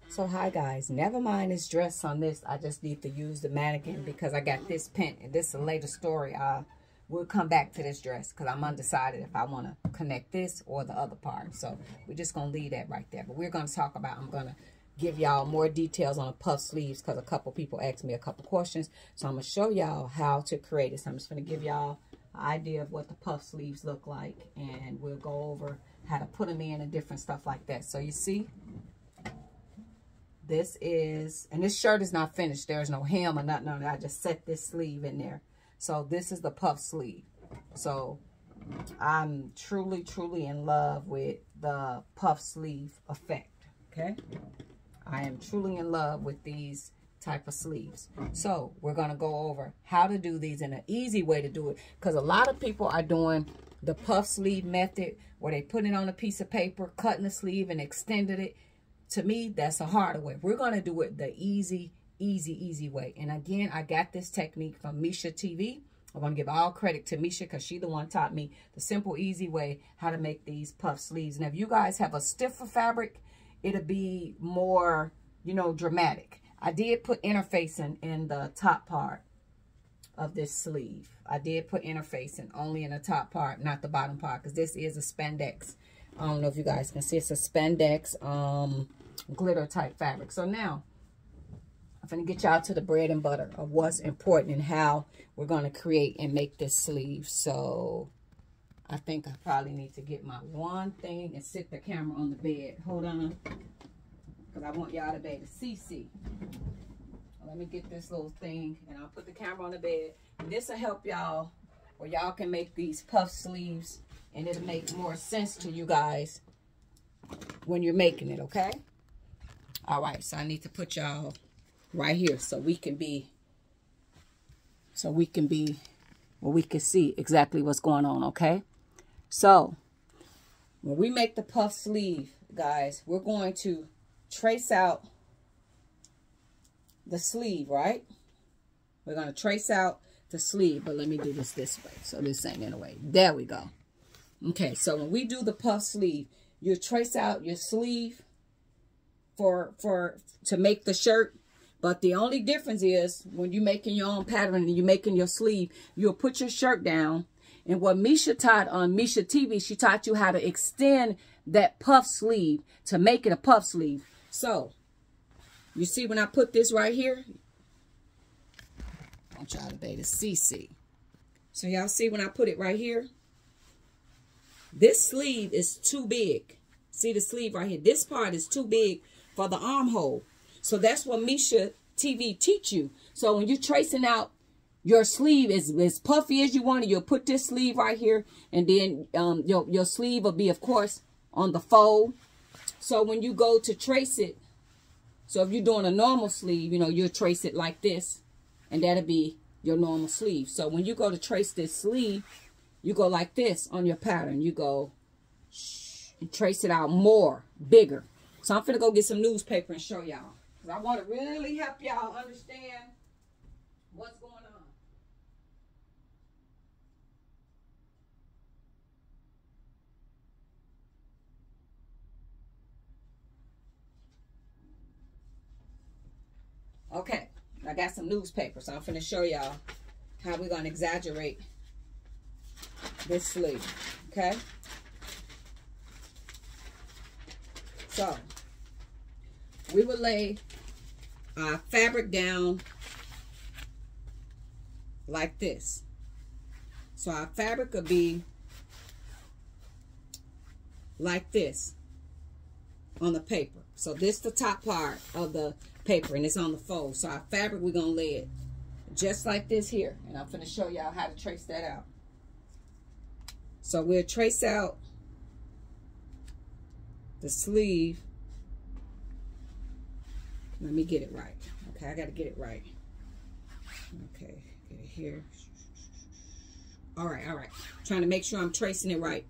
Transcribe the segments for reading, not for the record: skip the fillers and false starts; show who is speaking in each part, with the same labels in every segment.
Speaker 1: So hi guys, never mind this dress on this. I just need to use the mannequin because I got this pent, and this is a later story. We'll come back to this dress because I'm undecided if I want to connect this or the other part. So we're just going to leave that right there. But we're going to talk about, I'm going to give y'all more details on the puff sleeves because a couple people asked me a couple questions. So I'm going to show y'all how to create it. So I'm just going to give y'all an idea of what the puff sleeves look like, and we'll go over how to put them in and different stuff like that. So you see, this is, and this shirt is not finished. There's no hem or nothing on it. I just set this sleeve in there. So this is the puff sleeve. So I'm truly, truly in love with the puff sleeve effect. Okay. I am truly in love with these type of sleeves. So we're going to go over how to do these in an easy way to do it. Because a lot of people are doing the puff sleeve method where they put it on a piece of paper, cutting the sleeve and extended it. To me, that's a harder way. We're going to do it the easy way. And again, I got this technique from Misha TV. I want to give all credit to Misha because she the one taught me the simple, easy way how to make these puff sleeves. And if you guys have a stiffer fabric, it'll be more, you know, dramatic. I did put interfacing in the top part of this sleeve. I did put interfacing only in the top part, not the bottom part, because this is a spandex. I don't know if you guys can see. It's a spandex glitter type fabric. So now I'm going to get y'all to the bread and butter of what's important and how we're going to create and make this sleeve. So I think I probably need to get my one thing and sit the camera on the bed. Hold on, because I want y'all to be able to see. Let me get this little thing and I'll put the camera on the bed. And this will help y'all where y'all can make these puff sleeves, and it'll make more sense to you guys when you're making it, okay? All right, so I need to put y'all right here so we can where we can see exactly what's going on, okay? So when we make the puff sleeve, guys, we're going to trace out the sleeve, right? We're going to trace out the sleeve, but let me do this way so this ain't in the way. There we go. Okay, so when we do the puff sleeve, you trace out your sleeve to make the shirt. But the only difference is when you're making your own pattern and you're making your sleeve, you'll put your shirt down. And what Misha taught on Misha TV, she taught you how to extend that puff sleeve to make it a puff sleeve. So you see when I put this right here, I want y'all to be able to see. So y'all see when I put it right here, this sleeve is too big. See the sleeve right here? This part is too big for the armhole. So that's what Misha TV teach you. So when you're tracing out your sleeve as puffy as you want it, you'll put this sleeve right here, and then your sleeve will be, of course, on the fold. So when you go to trace it, so if you're doing a normal sleeve, you know, you'll trace it like this, and that'll be your normal sleeve. So when you go to trace this sleeve, you go like this on your pattern. You go and trace it out more, bigger. So I'm finna go get some newspaper and show y'all, because I want to really help y'all understand what's going on. Okay, I got some newspaper, so I'm finna show y'all how we're gonna exaggerate this sleeve, okay? So we will lay our fabric down like this. So our fabric will be like this on the paper. So this is the top part of the paper, and it's on the fold. So our fabric, we're gonna lay it just like this here, and I'm gonna show y'all how to trace that out. So we'll trace out the sleeve. Let me get it right. Okay, I gotta get it right. Okay, get it here. All right. Trying to make sure I'm tracing it right.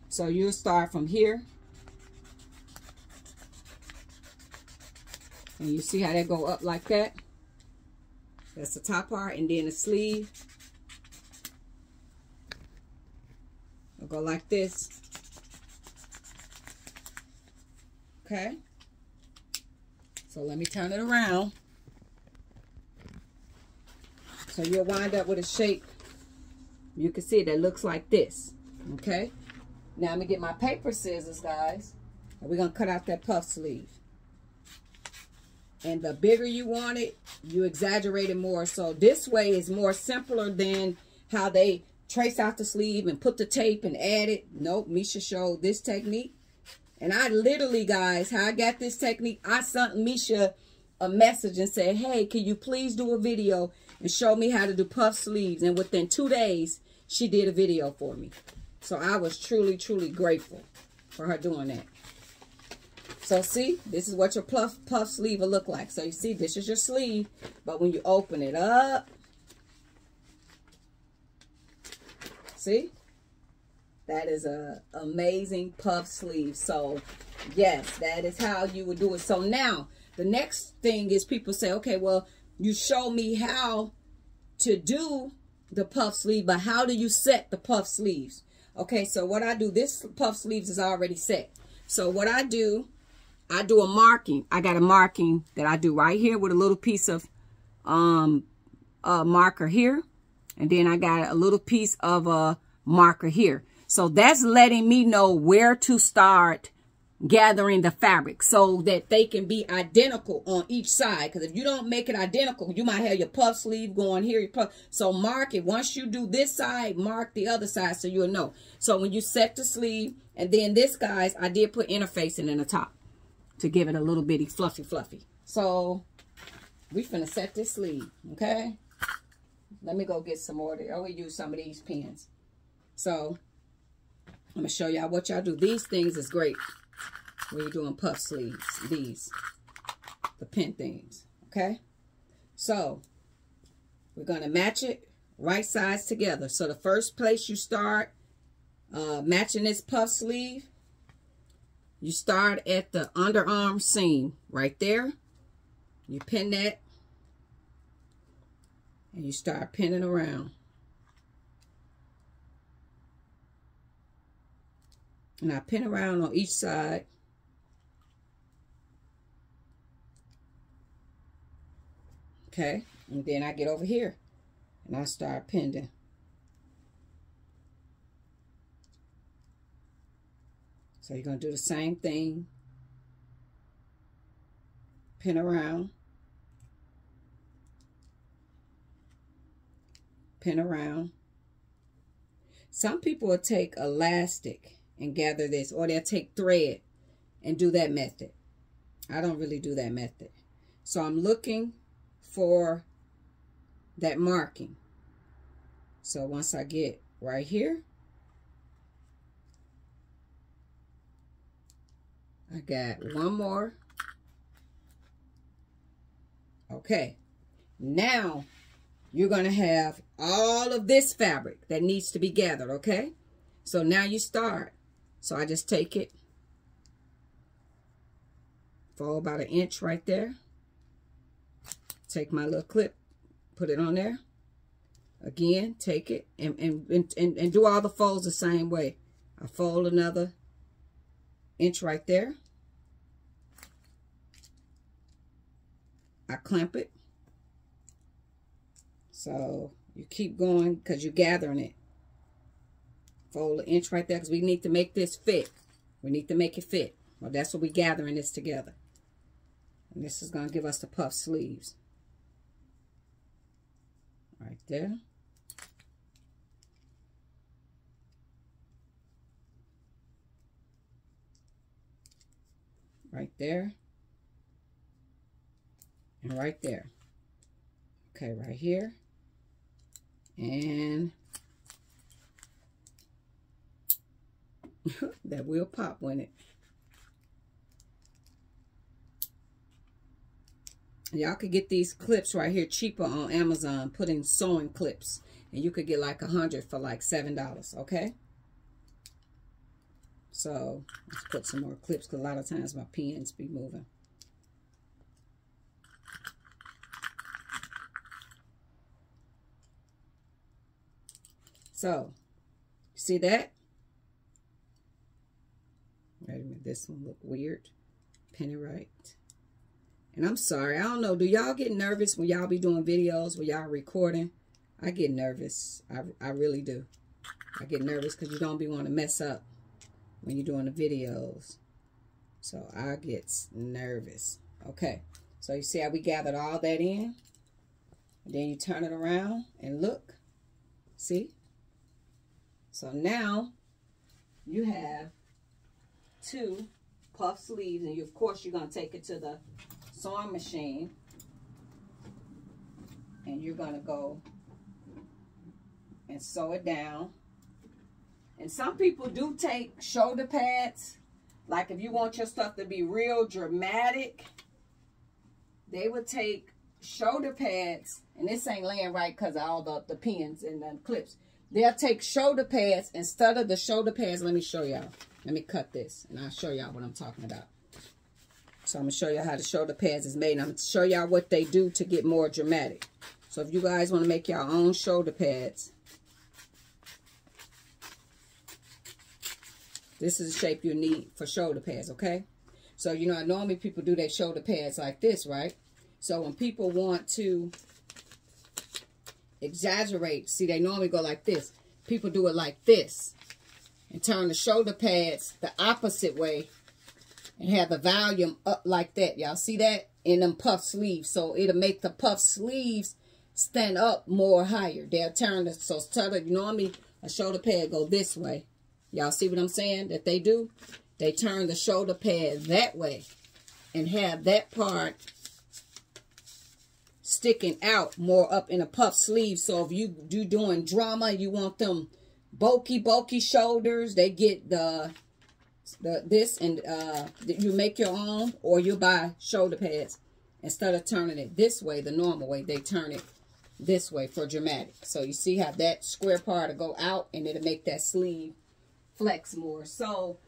Speaker 1: So you'll start from here. And you see how that go up like that? That's the top part, and then the sleeve will go like this. Okay? So let me turn it around. So you'll wind up with a shape, you can see, that looks like this. Okay? Now I'm going to get my paper scissors, guys. And we're going to cut out that puff sleeve. And the bigger you want it, you exaggerate it more. So this way is more simpler than how they trace out the sleeve and put the tape and add it. Nope, Misha showed this technique. And I literally, guys, how I got this technique, I sent Misha a message and said, hey, can you please do a video and show me how to do puff sleeves? And within 2 days, she did a video for me. So I was truly, truly grateful for her doing that. So see, this is what your puff sleeve will look like. So you see, this is your sleeve, but when you open it up, see, that is a amazing puff sleeve. So yes, that is how you would do it. So now the next thing is people say, okay, well, you show me how to do the puff sleeve, but how do you set the puff sleeves? Okay, so what I do, this puff sleeves is already set. So what I do a marking. I got a marking that I do right here with a little piece of marker here. And then I got a little piece of a marker here. So that's letting me know where to start gathering the fabric so that they can be identical on each side. Because if you don't make it identical, you might have your puff sleeve going here. So mark it. Once you do this side, mark the other side so you'll know. So when you set the sleeve, and then this, guys, I did put interfacing in the top to give it a little bitty fluffy. So we finna set this sleeve, okay? Let me go get some more. I will use some of these pins. So I'm gonna show y'all what y'all do. These things is great when you're doing puff sleeves. These, the pin things, okay? So we're gonna match it right sides together. So the first place you start matching this puff sleeve, you start at the underarm seam right there. You pin that. And you start pinning around. And I pin around on each side. Okay. And then I get over here. And I start pinning. So you're going to do the same thing. Pin around. Pin around. Some people will take elastic and gather this, or they'll take thread and do that method. I don't really do that method. So I'm looking for that marking. So once I get right here, I got one more. Okay. Now you're going to have all of this fabric that needs to be gathered, okay? So now you start. So I just take it, fold about 1 inch right there. Take my little clip, put it on there. Again, take it and do all the folds the same way. I fold another inch right there. I clamp it. So you keep going because you're gathering it. Fold 1 inch right there because we need to make this fit. We need to make it fit. Well, that's what we're gathering this together. And this is going to give us the puff sleeves. Right there. Right there. And right there. Okay, right here. And that will pop, won't it? Y'all could get these clips right here cheaper on Amazon. Put in sewing clips. And you could get like 100 for like $7, okay? So, let's put some more clips because a lot of times my pens be moving. So, see that? Wait a minute, this one look weird. Pin it right. And I'm sorry, I don't know. Do y'all get nervous when y'all be doing videos, when y'all recording? I get nervous. I really do. I get nervous because you don't be want to mess up when you're doing the videos. So I get nervous. Okay. So you see how we gathered all that in? And then you turn it around and look. See? So now you have 2 puff sleeves. And of course, you're going to take it to the sewing machine. And you're going to go and sew it down. And some people do take shoulder pads. Like if you want your stuff to be real dramatic, they would take shoulder pads. And this ain't laying right because of all the pins and the clips. They'll take shoulder pads instead of the shoulder pads. Let me show y'all. Let me cut this and I'll show y'all what I'm talking about. So I'm going to show you how the shoulder pads is made. And I'm going to show y'all what they do to get more dramatic. So if you guys want to make your own shoulder pads, this is the shape you need for shoulder pads, okay? So, you know, normally people do their shoulder pads like this, right? So when people want to exaggerate, see, they normally go like this. People do it like this and turn the shoulder pads the opposite way and have the volume up like that. Y'all see that? In them puff sleeves. So it'll make the puff sleeves stand up more higher. They'll turn the, so normally a shoulder pad go this way. Y'all see what I'm saying that they do? They turn the shoulder pad that way and have that part sticking out more up in a puff sleeve. So if you do doing drama, you want them bulky shoulders, they get this and you make your own, or you buy shoulder pads. Instead of turning it this way, the normal way, they turn it this way for dramatic. So you see how that square part will go out and it'll make that sleeve flex more. So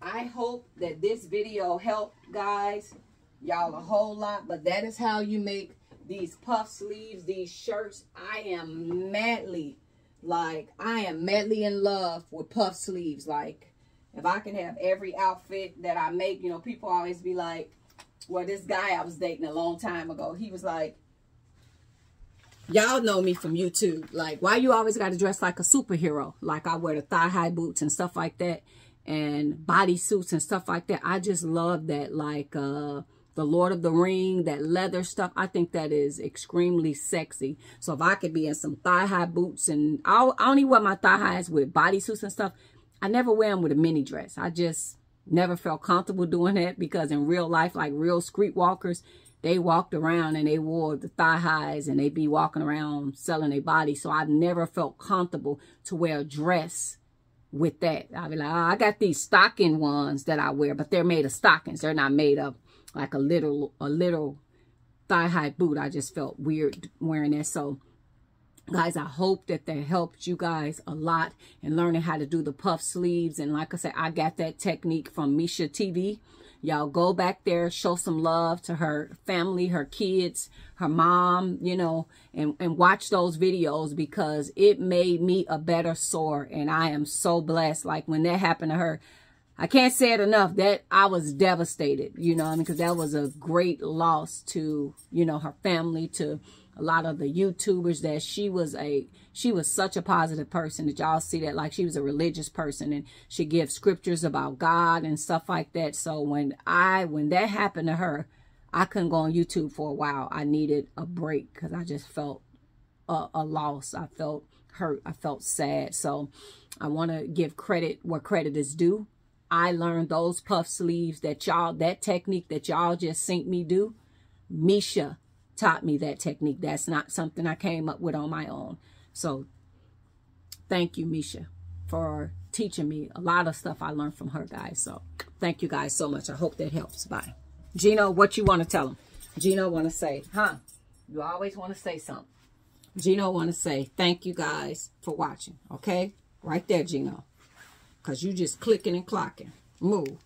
Speaker 1: I hope that this video helped guys, y'all a whole lot. But that is how you make these puff sleeves, these shirts. I am madly in love with puff sleeves. Like if I can have every outfit that I make, you know, people always be like, well, this guy I was dating a long time ago, he was like, y'all know me from YouTube. Like, why you always got to dress like a superhero? Like, I wear the thigh-high boots and stuff like that. And bodysuits and stuff like that. I just love that. Like, the Lord of the Ring, that leather stuff. I think that is extremely sexy. So, if I could be in some thigh-high boots. And I only wear my thigh-highs with bodysuits and stuff. I never wear them with a mini dress. I just never felt comfortable doing that. Because in real life, like real street walkers, they walked around and they wore the thigh highs and they be walking around selling their body. So I never felt comfortable to wear a dress with that. I'd be like, oh, I got these stocking ones that I wear, but they're made of stockings. They're not made of like a little thigh high boot. I just felt weird wearing that. So guys, I hope that helped you guys a lot in learning how to do the puff sleeves. And like I said, I got that technique from Misha TV. Y'all go back there, show some love to her family, her kids, her mom, you know, and watch those videos because it made me a better sewer. And I am so blessed. Like when that happened to her, I can't say it enough that I was devastated, you know, because that was a great loss to, you know, her family, to a lot of the YouTubers, that she was such a positive person, that y'all see that, like she was a religious person and she gives scriptures about God and stuff like that. So when that happened to her, I couldn't go on YouTube for a while. I needed a break because I just felt a loss. I felt hurt. I felt sad. So I want to give credit where credit is due. I learned those puff sleeves that technique that y'all just seen me do. Misha taught me that technique. That's not something I came up with on my own. So thank you, Misha, for teaching me a lot of stuff I learned from her, guys. So thank you guys so much. I hope that helps. Bye. Gino, what you want to tell them? Gino want to say, you always want to say something. Gino want to say thank you guys for watching. Okay? Right there, Gino. Because you just clicking and clocking. Move.